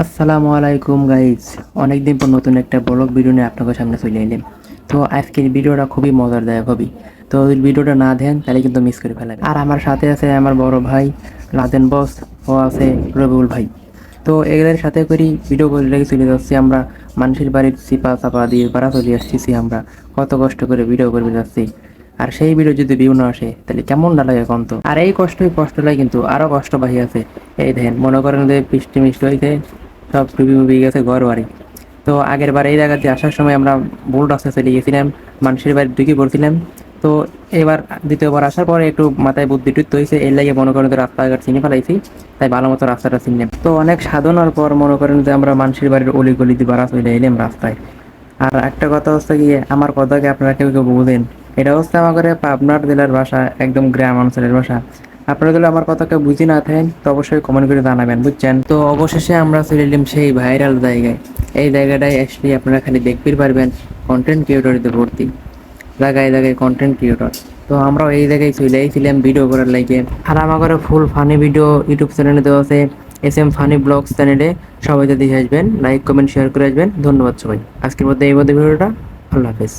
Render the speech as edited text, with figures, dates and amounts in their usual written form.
আসসালামু আলাইকুম গাইজ। অনেকদিন পর নতুন একটা ব্লগ ভিডিও নিয়ে আপনাদের সামনে চলে এলাম। তো আজকের ভিডিওটা খুবই মজারদায়ক হবে। তো ওই ভিডিওটা না দেন তাহলে কিন্তু মিস করে ফেলাবেন। আর আমার সাথে আছে আমার বড় ভাই লাদেন বস, ও আছে রবিউল ভাই। তো এদের সাথে করি ভিডিও করে রেখে চলে যাচ্ছি আমরা মানুষের বাড়ির চিপা চাপা দিয়ে পাড়া চলে আসতেছি আমরা। কত কষ্ট করে ভিডিও করে যাচ্ছি। আর সেই ভিডিও যদি ভিউ না আসে তাহলে কেমনটা লাগে কন্ত। আর এই কষ্ট লাগে, কিন্তু আরো কষ্ট বাহি আছে। এই দেখেন, মনে করেন যে বৃষ্টি মিষ্টি হইতে সব ডুবি মুবি গেছে ঘর বাড়ি। তো আগের বার এই জায়গাতে আসার সময় আমরা ভুল রাস্তা চলে গেছিলাম, মানুষের বাড়ি ঢুকে পড়ছিলাম। তো এবার দ্বিতীয়বার আসার পরে একটু মাথায় বুদ্ধি টুদ্ধি হয়েছে, এর লাগে মনে করেন যে রাস্তাঘাট চিনে ফেলাইছি, তাই ভালো মতো রাস্তাটা চিনলাম। তো অনেক সাধনার পর মনে করেন যে আমরা মানুষের বাড়ির অলি গলি দিয়ে বাড়া চলে এলাম রাস্তায়। আর একটা কথা হচ্ছে গিয়ে, আমার কথাকে আপনারা কেউ কেউ বুঝেন, এটা হচ্ছে আমাদের পাবনার জেলার ভাষা, একদম গ্রাম অঞ্চলের ভাষা। আপনারা যদি আমার কথাকে বুঝি না থাকেন তো অবশ্যই কমেন্ট করে জানাবেন, বুঝছেন? তো অবশেষে আমরা চলে এলাম সেই ভাইরাল জায়গায়। এই জায়গাটায় আসলে আপনারা খালি দেখতেই পারবেন কন্টেন্ট ক্রিয়েটরদের ভর্তি, জায়গায় জায়গায় কন্টেন্ট ক্রিয়েটর। তো আমরাও এই জায়গায় চলে এসেছিলাম ভিডিও করার লাগে। আর আমার ফুল ফানি ভিডিও ইউটিউব চ্যানেলে দেওয়া আছে, SM ফানি ব্লগস চ্যানেলে। সবাই যদি আসবেন, লাইক কমেন্ট শেয়ার করে আসবেন। ধন্যবাদ সবাই। আজকের মধ্যে এই মধ্যে ভিডিওটা। আল্লাহ হাফেজ।